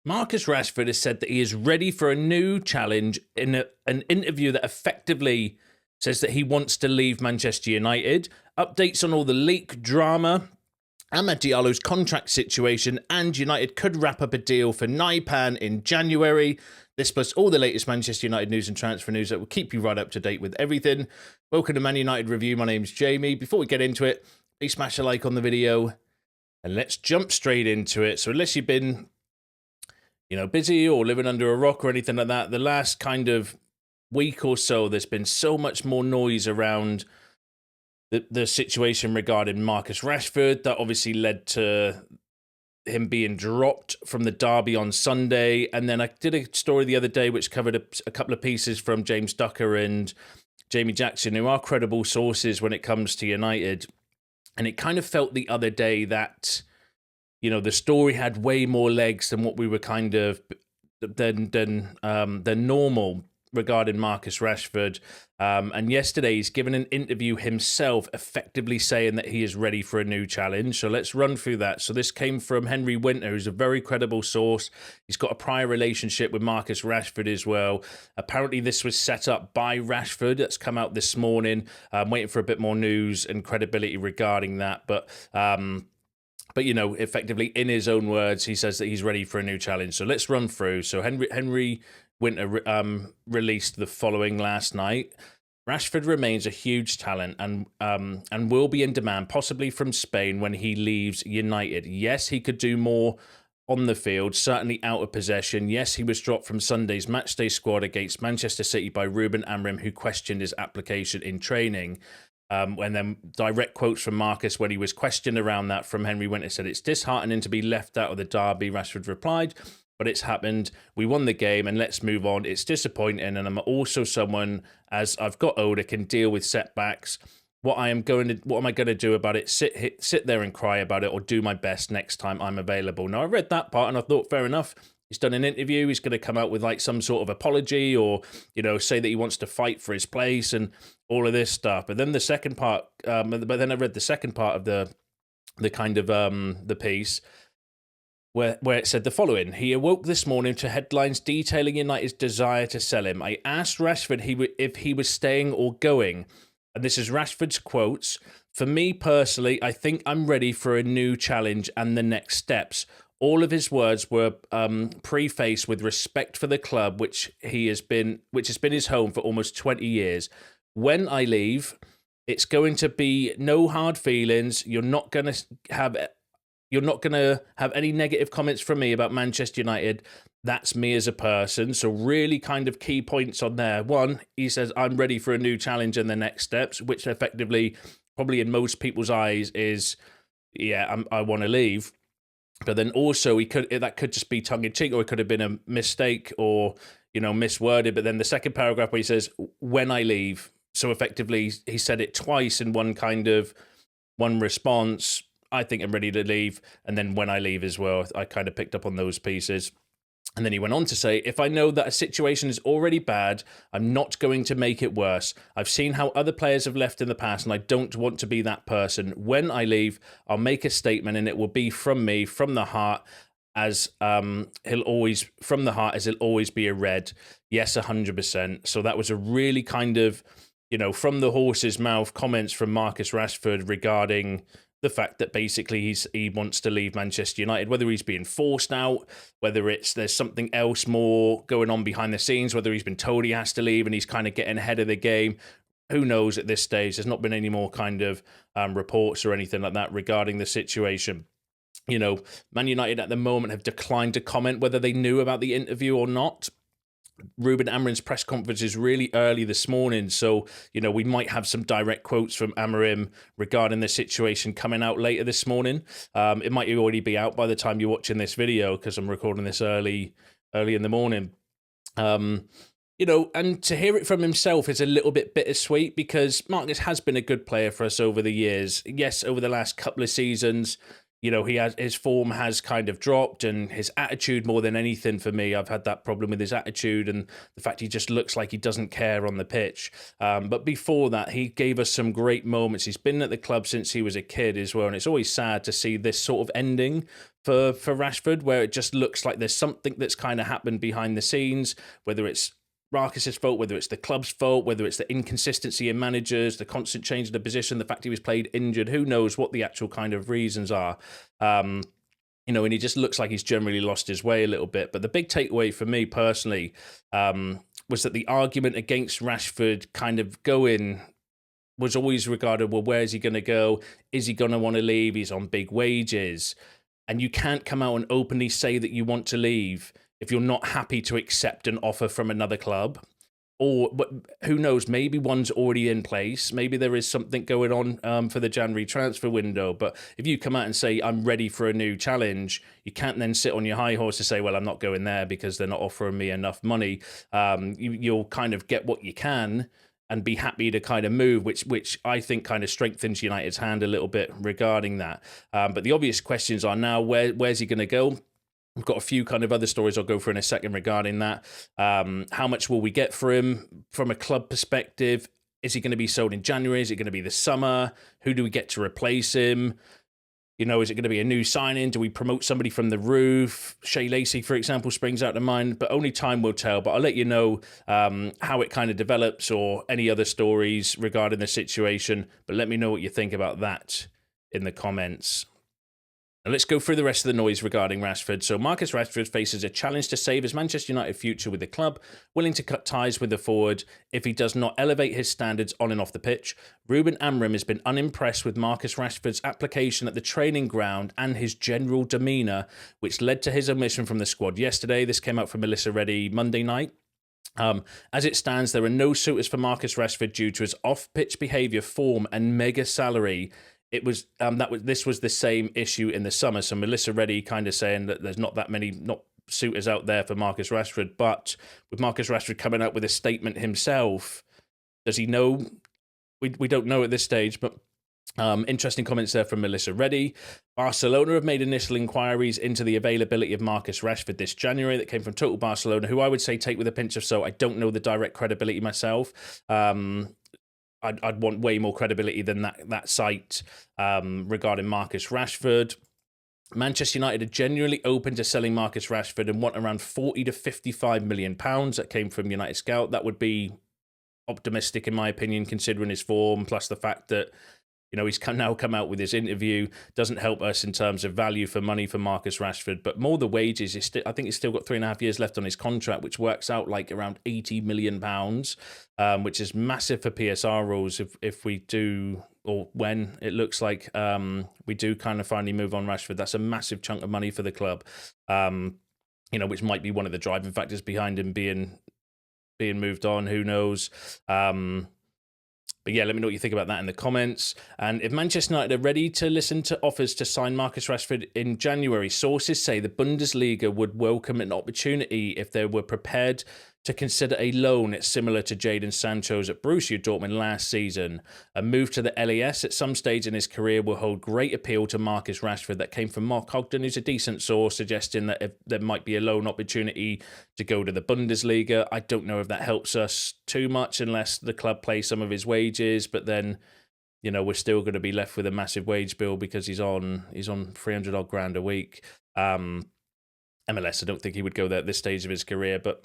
Marcus Rashford has said that he is ready for a new challenge in an interview that effectively says that he wants to leave Manchester United. Updates on all the leak drama, Amad Diallo's contract situation, and United could wrap up a deal for Nypan in January. This plus all the latest Manchester United news and transfer news that will keep you right up to date with everything. Welcome to Man United Review. My name's Jamie. Before we get into it, please smash a like on the video and let's jump straight into it. So unless you've been busy or living under a rock or anything like that, the last kind of week or so, there's been so much more noise around the situation regarding Marcus Rashford. That obviously led to him being dropped from the derby on Sunday. And then I did a story the other day which covered a couple of pieces from James Ducker and Jamie Jackson, who are credible sources when it comes to United. And it kind of felt the other day that the story had way more legs than what we were kind of than normal regarding Marcus Rashford. And yesterday he's given an interview himself, effectively saying that he is ready for a new challenge. So let's run through that. So this came from Henry Winter, who's a very credible source. He's got a prior relationship with Marcus Rashford as well. Apparently this was set up by Rashford. That's come out this morning. I'm waiting for a bit more news and credibility regarding that. But effectively, in his own words, he says that he's ready for a new challenge. So let's run through. So Henry Winter released the following last night. Rashford remains a huge talent and will be in demand, possibly from Spain, when he leaves United. Yes, he could do more on the field, certainly out of possession. Yes, he was dropped from Sunday's matchday squad against Manchester City by Ruben Amorim, who questioned his application in training. And then direct quotes from Marcus when he was questioned around that from Henry Winter said, "It's disheartening to be left out of the derby," Rashford replied, "but it's happened. We won the game and let's move on. It's disappointing, and I'm also someone, as I've got older, can deal with setbacks. What am I going to do about it? Sit there and cry about it, or do my best next time I'm available?" Now, I read that part and I thought, fair enough. He's done an interview. He's going to come out with like some sort of apology or, say that he wants to fight for his place and all of this stuff. But then the second part, but then I read the second part of the kind of the piece where it said the following: "He awoke this morning to headlines detailing United's desire to sell him. I asked Rashford if he was staying or going." And this is Rashford's quotes. "For me personally, I think I'm ready for a new challenge and the next steps." All of his words were prefaced with respect for the club, which has been his home for almost 20 years. "When I leave, it's going to be no hard feelings. You're not going to have any negative comments from me about Manchester United. That's me as a person." So really kind of key points on there. One, he says, "I'm ready for a new challenge and the next steps," which effectively, probably in most people's eyes, is, I want to leave. But then also that could just be tongue in cheek, or it could have been a mistake or, misworded. But then the second paragraph where he says, "when I leave," so effectively he said it twice in one response. "I think I'm ready to leave," and then "when I leave" as well. I kind of picked up on those pieces. And then he went on to say, "If I know that a situation is already bad, I'm not going to make it worse. I've seen how other players have left in the past, and I don't want to be that person. When I leave, I'll make a statement, and it will be from me, from the heart, as he'll always be a Red." Yes, 100%. So that was a really kind of, from the horse's mouth comments from Marcus Rashford regarding the fact that basically he wants to leave Manchester United, whether he's being forced out, whether there's something else more going on behind the scenes, whether he's been told he has to leave and he's kind of getting ahead of the game. Who knows at this stage? There's not been any more kind of reports or anything like that regarding the situation. Man United at the moment have declined to comment whether they knew about the interview or not. Ruben Amorim's press conference is really early this morning, so we might have some direct quotes from Amorim regarding the situation coming out later this morning. It might already be out by the time you're watching this video, because I'm recording this early in the morning. And to hear it from himself is a little bit bittersweet, because Marcus has been a good player for us over the years. Yes, over the last couple of seasons, his form has kind of dropped, and his attitude more than anything for me. I've had that problem with his attitude and the fact he just looks like he doesn't care on the pitch. But before that, he gave us some great moments. He's been at the club since he was a kid as well, and it's always sad to see this sort of ending for Rashford, where it just looks like there's something that's kind of happened behind the scenes, whether it's Marcus's fault, whether it's the club's fault, whether it's the inconsistency in managers, the constant change of the position, the fact he was played injured, who knows what the actual kind of reasons are. And he just looks like he's generally lost his way a little bit. But the big takeaway for me personally was that the argument against Rashford kind of going was always regarded, well, where's he going to go? Is he going to want to leave? He's on big wages. And you can't come out and openly say that you want to leave if you're not happy to accept an offer from another club. Or who knows, maybe one's already in place. Maybe there is something going on for the January transfer window. But if you come out and say, I'm ready for a new challenge, you can't then sit on your high horse to say, well, I'm not going there because they're not offering me enough money. You'll kind of get what you can and be happy to kind of move, which I think kind of strengthens United's hand a little bit regarding that. But the obvious questions are now, where's he going to go? We've got a few kind of other stories I'll go through in a second regarding that. How much will we get for him from a club perspective? Is he going to be sold in January? Is it going to be this summer? Who do we get to replace him? Is it going to be a new signing? Do we promote somebody from the roof? Shea Lacey, for example, springs out to mind, but only time will tell. But I'll let you know how it kind of develops or any other stories regarding the situation. But let me know what you think about that in the comments. Now let's go through the rest of the noise regarding Rashford. So Marcus Rashford faces a challenge to save his Manchester United future with the club, willing to cut ties with the forward if he does not elevate his standards on and off the pitch. Ruben Amorim has been unimpressed with Marcus Rashford's application at the training ground and his general demeanour, which led to his omission from the squad yesterday. This came out from Melissa Reddy Monday night. As it stands, there are no suitors for Marcus Rashford due to his off-pitch behaviour, form and mega salary. This was the same issue in the summer. So Melissa Reddy kind of saying that there's not that many suitors out there for Marcus Rashford, but with Marcus Rashford coming out with a statement himself, does he know? We don't know at this stage, but interesting comments there from Melissa Reddy. Barcelona have made initial inquiries into the availability of Marcus Rashford this January. That came from Total Barcelona, who I would say take with a pinch of salt. I don't know the direct credibility myself. I'd want way more credibility than that site regarding Marcus Rashford. Manchester United are genuinely open to selling Marcus Rashford and want around 40 to 55 million pounds. That came from United Scout. That would be optimistic in my opinion, considering his form, plus the fact that he's now come out with his interview. Doesn't help us in terms of value for money for Marcus Rashford, but more the wages. I think he's still got 3.5 years left on his contract, which works out like around 80 million pounds, which is massive for PSR rules. If we do, or when it looks like we do kind of finally move on Rashford, that's a massive chunk of money for the club. Which might be one of the driving factors behind him being moved on. Who knows? But yeah, let me know what you think about that in the comments. And if Manchester United are ready to listen to offers to sign Marcus Rashford in January, sources say the Bundesliga would welcome an opportunity if they were prepared to consider a loan similar to Jadon Sancho's at Borussia Dortmund last season. A move to the LAS at some stage in his career will hold great appeal to Marcus Rashford. That came from Mark Ogden, who's a decent source, suggesting that if there might be a loan opportunity to go to the Bundesliga. I don't know if that helps us too much unless the club pays some of his wages, but then we're still going to be left with a massive wage bill because he's on 300 odd grand a week. MLS, I don't think he would go there at this stage of his career, but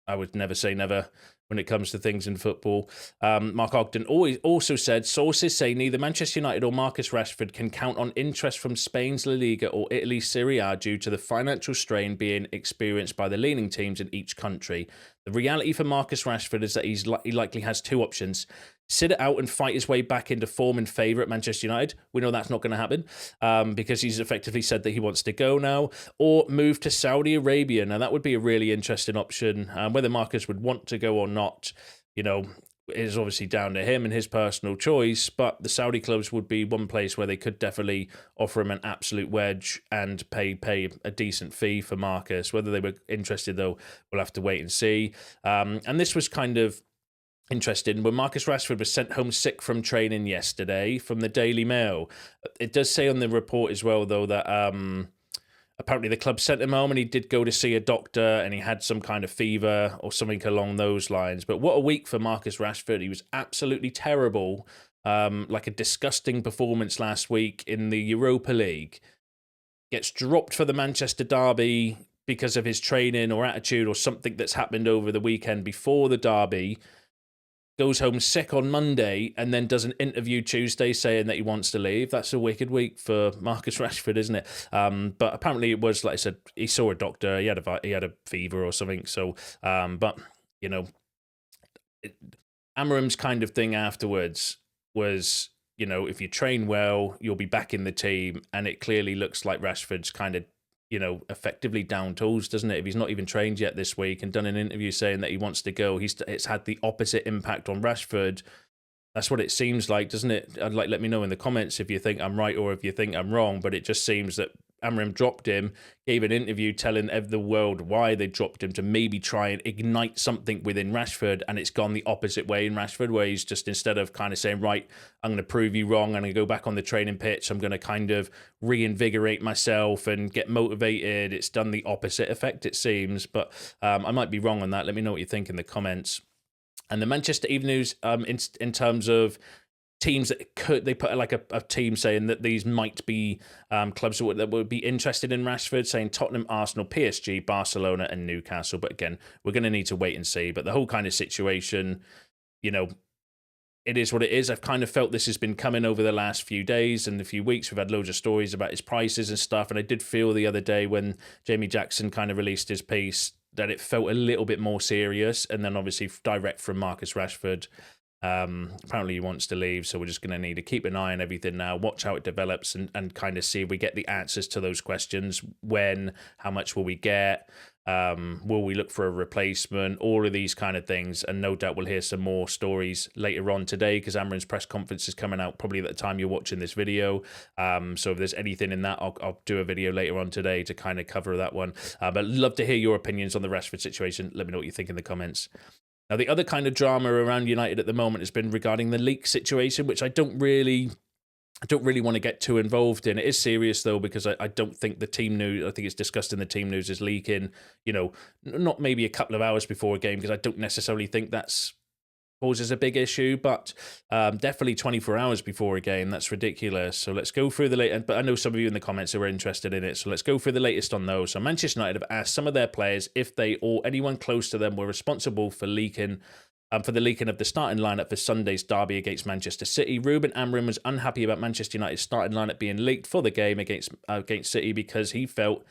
I would never say never when it comes to things in football. Mark Ogden also said, sources say neither Manchester United or Marcus Rashford can count on interest from Spain's La Liga or Italy's Serie A due to the financial strain being experienced by the leading teams in each country. The reality for Marcus Rashford is that he likely has two options. Sit it out and fight his way back into form and favour at Manchester United. We know that's not going to happen because he's effectively said that he wants to go now. Or move to Saudi Arabia. Now, that would be a really interesting option. Whether Marcus would want to go or not, is obviously down to him and his personal choice. But the Saudi clubs would be one place where they could definitely offer him an absolute wedge and pay a decent fee for Marcus. Whether they were interested, though, we'll have to wait and see. And this was kind of Interesting. When Marcus Rashford was sent home sick from training yesterday, from the Daily Mail, it does say on the report as well, though, that apparently the club sent him home and he did go to see a doctor and he had some kind of fever or something along those lines. But what a week for Marcus Rashford. He was absolutely terrible, like a disgusting performance last week in the Europa League. Gets dropped for the Manchester derby because of his training or attitude or something that's happened over the weekend before the derby. Goes home sick on Monday and then does an interview Tuesday saying that he wants to leave. That's a wicked week for Marcus Rashford, isn't it? But apparently it was, like I said, he saw a doctor. He had a fever or something. So, but you know, Amarim's kind of thing afterwards was, if you train well, you'll be back in the team, and it clearly looks like Rashford's kind of, effectively down tools, doesn't it? If he's not even trained yet this week and done an interview saying that he wants to go, it's had the opposite impact on Rashford. That's what it seems like, doesn't it? Let me know in the comments if you think I'm right or if you think I'm wrong, but it just seems that Amarim dropped him, gave an interview telling the world why they dropped him, to maybe try and ignite something within Rashford, and it's gone the opposite way in Rashford, where he's just, instead of kind of saying, right, I'm going to prove you wrong, I'm going to go back on the training pitch, I'm going to kind of reinvigorate myself and get motivated, it's done the opposite effect, it seems. But I might be wrong on that. Let me know what you think in the comments. And the Manchester Evening News, in terms of teams that they put like a team saying that these might be clubs that would be interested in Rashford, saying Tottenham, Arsenal, PSG, Barcelona and Newcastle. But again, we're going to need to wait and see. But the whole kind of situation, it is what it is. I've kind of felt this has been coming over the last few days and a few weeks. We've had loads of stories about his prices and stuff. And I did feel the other day when Jamie Jackson kind of released his piece that it felt a little bit more serious. And then obviously direct from Marcus Rashford. Apparently he wants to leave, so we're just going to need to keep an eye on everything now, watch how it develops, and kind of see if we get the answers to those questions. When, how much will we get? Will we look for a replacement? All of these kind of things, and no doubt we'll hear some more stories later on today, because Amarim's press conference is coming out probably at the time you're watching this video. So if there's anything in that, I'll do a video later on today to kind of cover that one. But I'd love to hear your opinions on the Rashford situation. Let me know what you think in the comments. Now, the other kind of drama around United at the moment has been regarding the leak situation, which I don't really want to get too involved in. It is serious, though, because I don't think the team news, I think it's discussed in the team news, is leaking, not maybe a couple of hours before a game, because I don't necessarily think that's causes a big issue, but definitely 24 hours before a game. That's ridiculous. So let's go through the latest. But I know some of you in the comments were interested in it, so let's go through the latest on those. So Manchester United have asked some of their players if they or anyone close to them were responsible for leaking. For the leaking of the starting lineup for Sunday's derby against Manchester City. Ruben Amorim was unhappy about Manchester United's starting lineup being leaked for the game against City, because he felt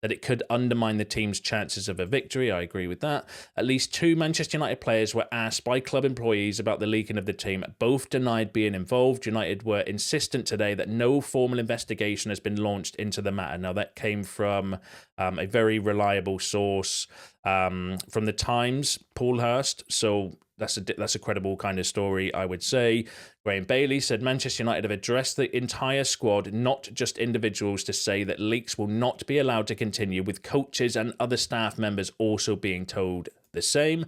that it could undermine the team's chances of a victory. I agree with that. At least 2 Manchester United players were asked by club employees about the leaking of the team. Both denied being involved. United were insistent today that no formal investigation has been launched into the matter. Now, that came from a very reliable source from the Times, Paul Hurst. So that's a credible kind of story, I would say. Graham Bailey said Manchester United have addressed the entire squad, not just individuals, to say that leaks will not be allowed to continue, with coaches and other staff members also being told the same.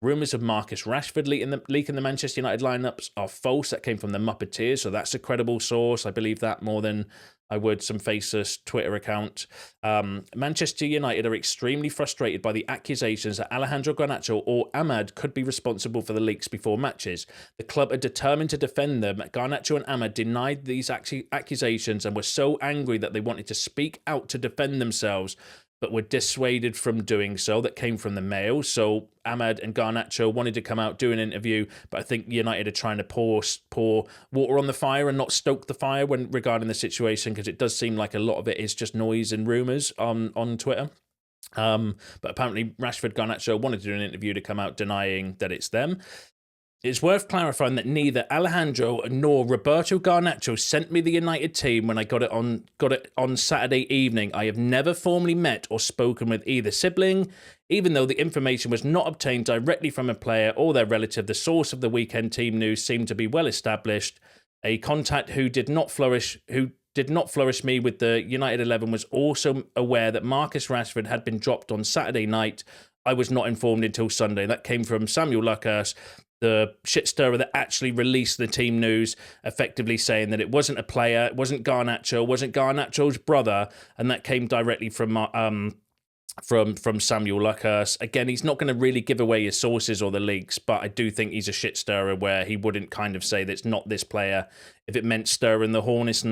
Rumours of Marcus Rashford leaking the Manchester United lineups are false. That came from the Muppeteers, so that's a credible source. I believe that more than I would some faceless Twitter account. Manchester United are extremely frustrated by the accusations that Alejandro Garnacho or Ahmad could be responsible for the leaks before matches. The club are determined to defend them. Garnacho and Ahmad denied these accusations and were so angry that they wanted to speak out to defend themselves, but were dissuaded from doing so. That came from the Mail. So Ahmad and Garnacho wanted to come out, do an interview, but I think United are trying to pour water on the fire and not stoke the fire regarding the situation, because it does seem like a lot of it is just noise and rumours on Twitter. But apparently Rashford, Garnacho wanted to do an interview to come out denying that it's them. It's worth clarifying that neither Alejandro nor Roberto Garnacho sent me the United team when I got it on Saturday evening. I have never formally met or spoken with either sibling, even though the information was not obtained directly from a player or their relative. The source of the weekend team news seemed to be well established. A contact who did not flourish me with the United 11 was also aware that Marcus Rashford had been dropped on Saturday night. I was not informed until Sunday. That came from Samuel Luckhurst. the shit stirrer that actually released the team news, effectively saying that it wasn't a player, it wasn't Garnacho, it wasn't Garnacho's brother, and that came directly from Samuel Luckhurst. Again, he's not going to really give away his sources or the leaks, but I do think he's a shit stirrer where he wouldn't kind of say that it's not this player if it meant stirring the hornet's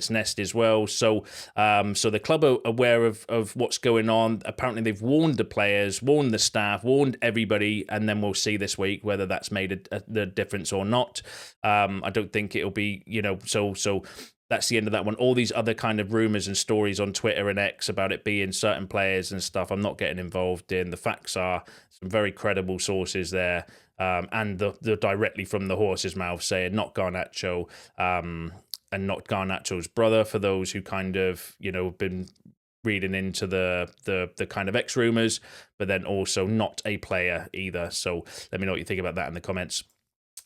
nest as well. So so the club are aware of what's going on. Apparently they've warned the players, warned the staff, warned everybody, and then we'll see this week whether that's made the difference or not. I don't think it'll be, so that's the end of that one. All these other kind of rumors and stories on Twitter and X about it being certain players and stuff, I'm not getting involved in. The facts are some very credible sources there, and the directly from the horse's mouth saying not Garnacho, and not Garnacho's brother, for those who kind of, have been reading into the kind of X rumors, but then also not a player either. So let me know what you think about that in the comments.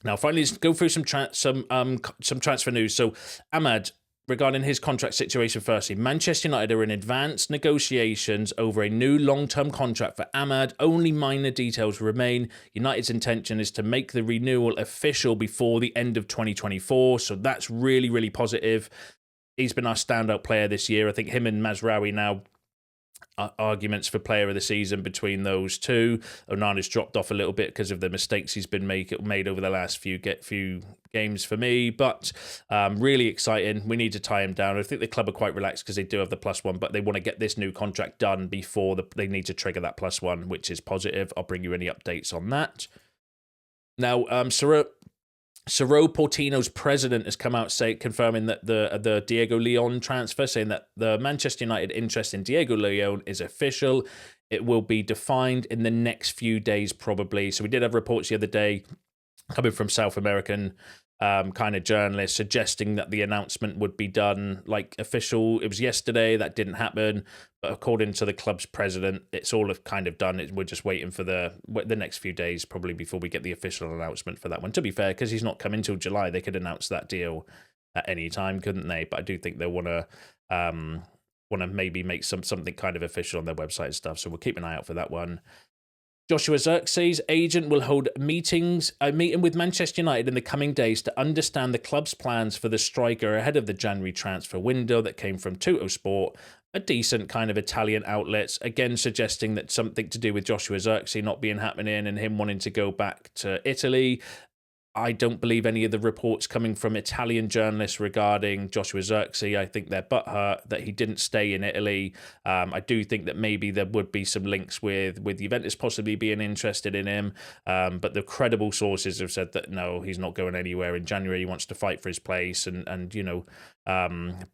Now, finally, let's go through some transfer news. So, Ahmad, regarding his contract situation, firstly, Manchester United are in advanced negotiations over a new long-term contract for Ahmad. Only minor details remain. United's intention is to make the renewal official before the end of 2024. So that's really, really positive. He's been our standout player this year. I think him and Mazraoui now arguments for player of the season between those two. Onana's dropped off a little bit because of the mistakes he's been made over the last few games for me, but really exciting. We need to tie him down. I think the club are quite relaxed because they do have the +1, but they want to get this new contract done before they need to trigger that +1, which is positive. I'll bring you any updates on that. Now, Cerro Portino's president has come out confirming that the Diego Leon transfer, saying that the Manchester United interest in Diego Leon is official. It will be defined in the next few days, probably. So we did have reports the other day coming from South American kind of journalists suggesting that the announcement would be done like official. It was yesterday. That didn't happen. But according to the club's president, it's all kind of done. We're just waiting for the next few days, probably, before we get the official announcement for that one. To be fair, because he's not coming till July, they could announce that deal at any time, couldn't they? But I do think they want to maybe make something kind of official on their website and stuff. So we'll keep an eye out for that one. Joshua Zirkzee's agent will hold a meeting with Manchester United in the coming days to understand the club's plans for the striker ahead of the January transfer window. That came from Tuttosport, a decent kind of Italian outlets, again suggesting that something to do with Joshua Zirkzee not being happening and him wanting to go back to Italy. I don't believe any of the reports coming from Italian journalists regarding Joshua Zirkzee. I think they're butthurt that he didn't stay in Italy. I do think that maybe there would be some links with Juventus possibly being interested in him. But the credible sources have said that no, he's not going anywhere in January. He wants to fight for his place, and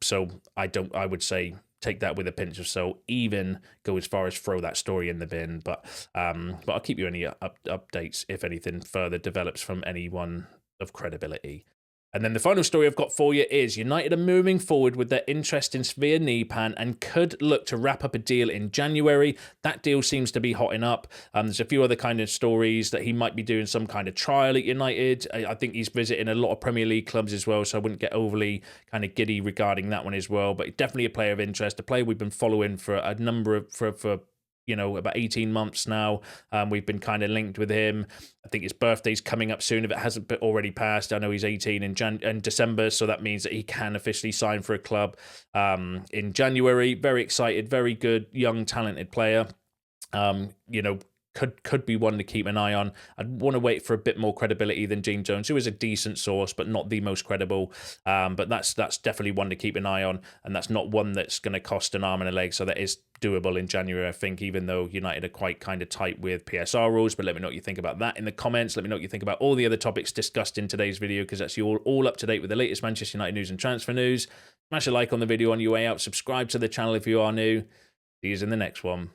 so I would say take that with a pinch of salt, even go as far as throw that story in the bin. But I'll keep you any updates if anything further develops from anyone of credibility. And then the final story I've got for you is United are moving forward with their interest in Sverre Nypan and could look to wrap up a deal in January. That deal seems to be hotting up. There's a few other kind of stories that he might be doing some kind of trial at United. I think he's visiting a lot of Premier League clubs as well, so I wouldn't get overly kind of giddy regarding that one as well. But definitely a player of interest, a player we've been following for a number of for about 18 months now. We've been kind of linked with him. I think his birthday's coming up soon if it hasn't already passed. I know he's 18 in December, so that means that he can officially sign for a club in January. Very excited, very good, young, talented player. Could be one to keep an eye on. I'd want to wait for a bit more credibility than Gene Jones, who is a decent source, but not the most credible. But that's definitely one to keep an eye on, and that's not one that's going to cost an arm and a leg, so that is doable in January, I think, even though United are quite kind of tight with PSR rules. But let me know what you think about that in the comments. Let me know what you think about all the other topics discussed in today's video, because that's you all up to date with the latest Manchester United news and transfer news. Smash a like on the video on your way out. Subscribe to the channel if you are new. See you in the next one.